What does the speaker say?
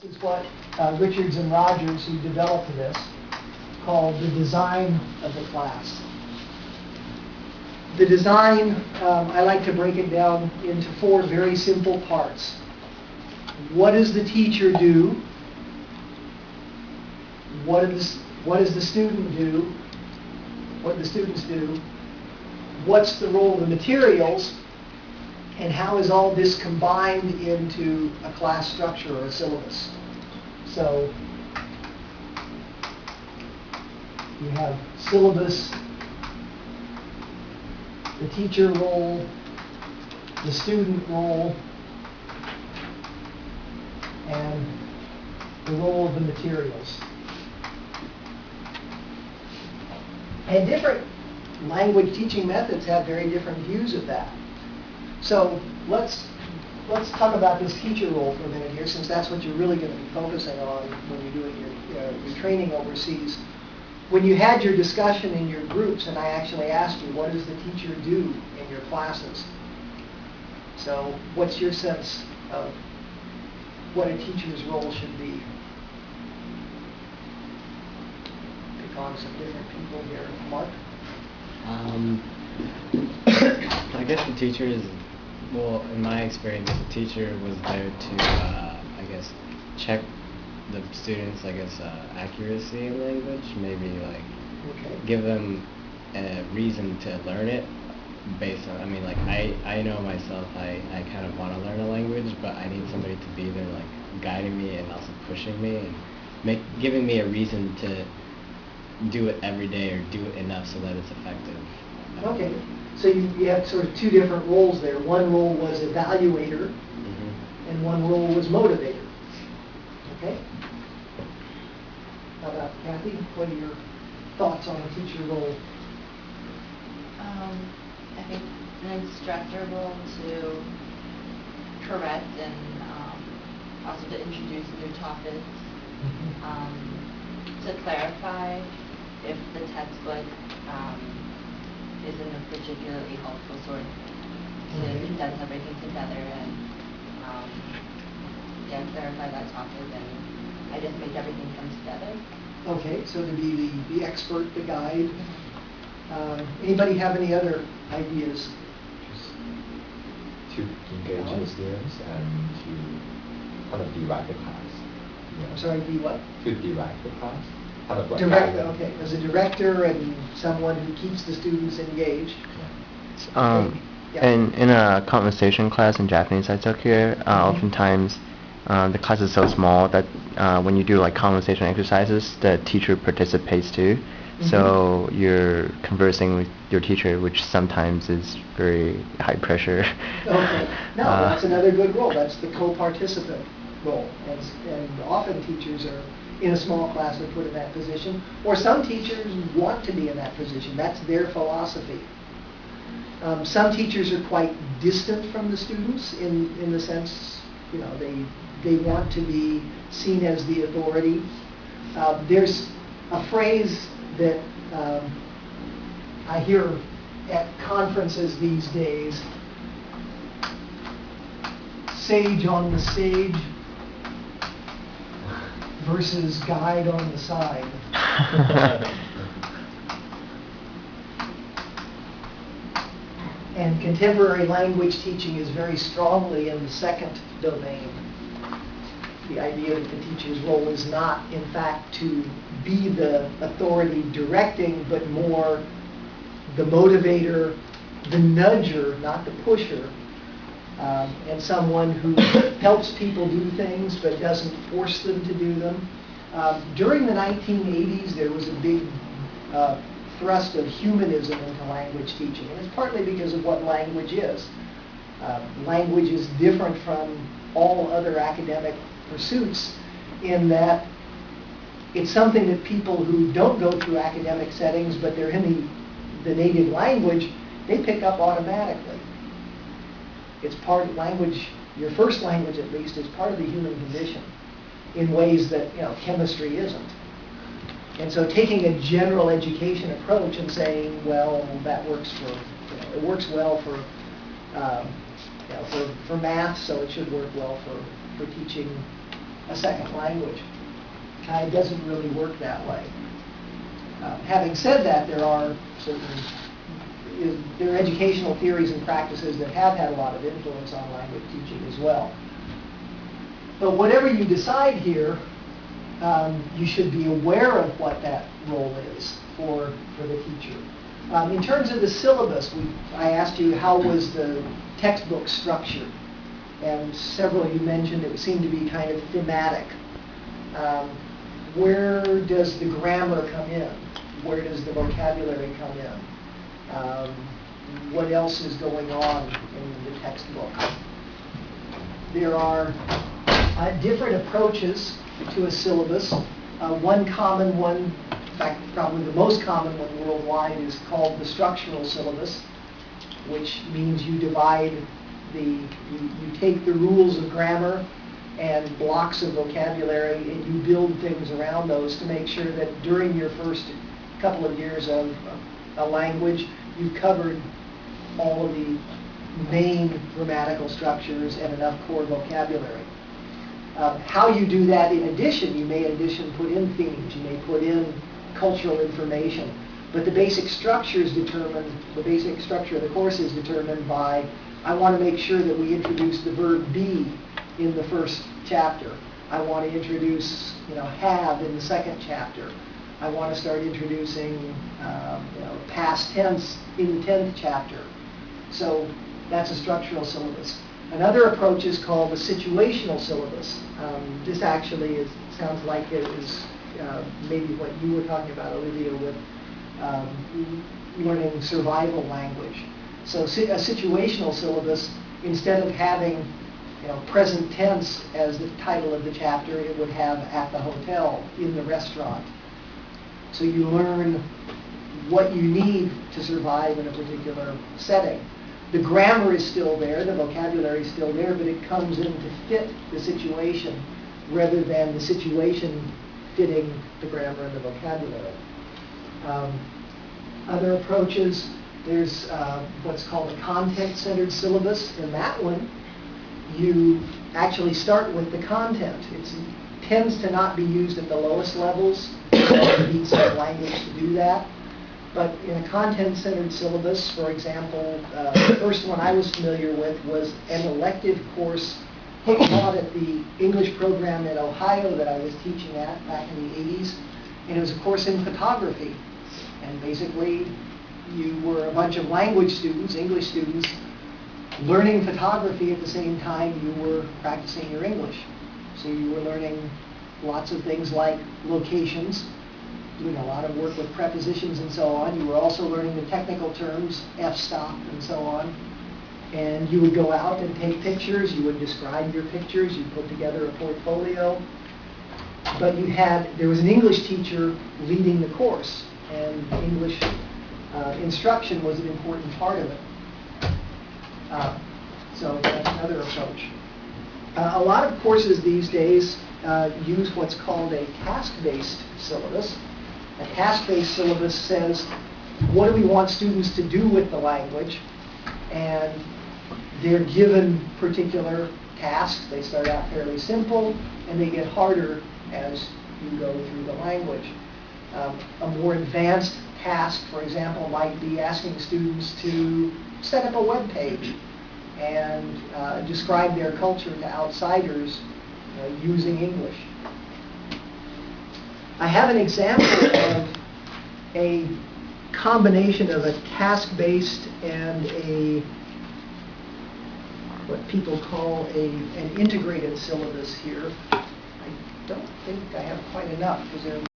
This is what Richards and Rogers, who developed this, called the design of the class. The design, I like to break it down into 4 very simple parts. What does the teacher do? What does the student do? What do the students do? What's the role of the materials? And how is all this combined into a class structure or a syllabus? So you have syllabus, the teacher role, the student role, and the role of the materials. And different language teaching methods have very different views of that. So let's talk about this teacher role for a minute here, since that's what you're really going to be focusing on when you're doing your training overseas. When you had your discussion in your groups, and I actually asked you, what does the teacher do in your classes? So what's your sense of what a teacher's role should be? Pick on some different people here. Mark? I guess the teacher is, well, in my experience, the teacher was there to, I guess, check the students, I guess, accuracy in language, maybe like give them a reason to learn it based on, I mean, like I know myself, I kind of want to learn a language, but I need somebody to be there, like guiding me and also pushing me and giving me a reason to do it every day or do it enough so that it's effective. Okay, so you have sort of 2 different roles there. One role was evaluator, and one role was motivator. Okay? How about Kathy? What are your thoughts on the teacher role? I think an instructor role to correct and also to introduce new topics, to clarify if the textbook isn't a particularly helpful source, to condense everything together and clarify that topic and I just make everything come together. Okay, so to be the expert, the guide. Anybody have any other ideas? Just to engage the students and to kind of direct the class. I'm sorry, be what? To direct the class. Kind of like Director, okay. As a director and someone who keeps the students engaged. Yeah. In a conversation class in Japanese I took here, oftentimes the class is so small that when you do like conversation exercises, the teacher participates too. So you're conversing with your teacher, which sometimes is very high pressure. Okay. No, that's another good role. That's the co-participant role. And often teachers are in a small class are put in that position. Or some teachers want to be in that position. That's their philosophy. Some teachers are quite distant from the students in the sense, you know, they want to be seen as the authority. There's a phrase that I hear at conferences these days, sage on the stage versus guide on the side. And contemporary language teaching is very strongly in the second domain. The idea that the teacher's role is not, in fact, to be the authority directing, but more the motivator, the nudger, not the pusher, and someone who helps people do things but doesn't force them to do them. During the 1980s, there was a big thrust of humanism into language teaching, and it's partly because of what language is. Language is different from all other academic pursuits in that it's something that people who don't go through academic settings but they're in the native language, they pick up automatically. It's part of language, your first language at least, is part of the human condition in ways that, you know, chemistry isn't. And so taking a general education approach and saying, well, that works for, it works well for, for math, so it should work well for teaching a second language. It doesn't really work that way. Having said that, there are educational theories and practices that have had a lot of influence on language teaching as well. But whatever you decide here, you should be aware of what that role is for the teacher. In terms of the syllabus, I asked you how was the textbook structured, and several of you mentioned it seemed to be kind of thematic. Where does the grammar come in? Where does the vocabulary come in? What else is going on in the textbook? There are different approaches to a syllabus. One common one, in fact, probably the most common one worldwide, is called the structural syllabus, which means you divide you take the rules of grammar and blocks of vocabulary, and you build things around those to make sure that during your first couple of years of a language, you've covered all of the main grammatical structures and enough core vocabulary. How you do that in addition, you may put in themes, you may put in cultural information, but the basic structure of the course is determined by, I want to make sure that we introduce the verb be in the first chapter. I want to introduce, have in the second chapter. I want to start introducing, past tense in the 10th chapter. So that's a structural syllabus. Another approach is called a situational syllabus. This actually sounds like it is maybe what you were talking about, Olivia, with learning survival language. So a situational syllabus, instead of having present tense as the title of the chapter, it would have at the hotel, in the restaurant. So you learn what you need to survive in a particular setting. The grammar is still there, the vocabulary is still there, but it comes in to fit the situation rather than the situation fitting the grammar and the vocabulary. Other approaches, there's what's called a content-centered syllabus. In that one, you actually start with the content. It tends to not be used at the lowest levels. It needs some language to do that. But in a content-centered syllabus, for example, the first one I was familiar with was an elective course taught at the English program in Ohio that I was teaching at back in the 80s. And it was a course in photography. And basically, you were a bunch of language students, English students, learning photography at the same time you were practicing your English. So you were learning lots of things like locations, doing a lot of work with prepositions and so on. You were also learning the technical terms, f-stop and so on. And you would go out and take pictures, you would describe your pictures, you put together a portfolio. But there was an English teacher leading the course, and English instruction was an important part of it. So that's another approach. A lot of courses these days use what's called a task-based syllabus. A task-based syllabus says, what do we want students to do with the language? And they're given particular tasks. They start out fairly simple, and they get harder as you go through the language. A more advanced task, for example, might be asking students to set up a web page and describe their culture to outsiders using English. I have an example of a combination of a task-based and what people call an integrated syllabus here. I don't think I have quite enough. Is there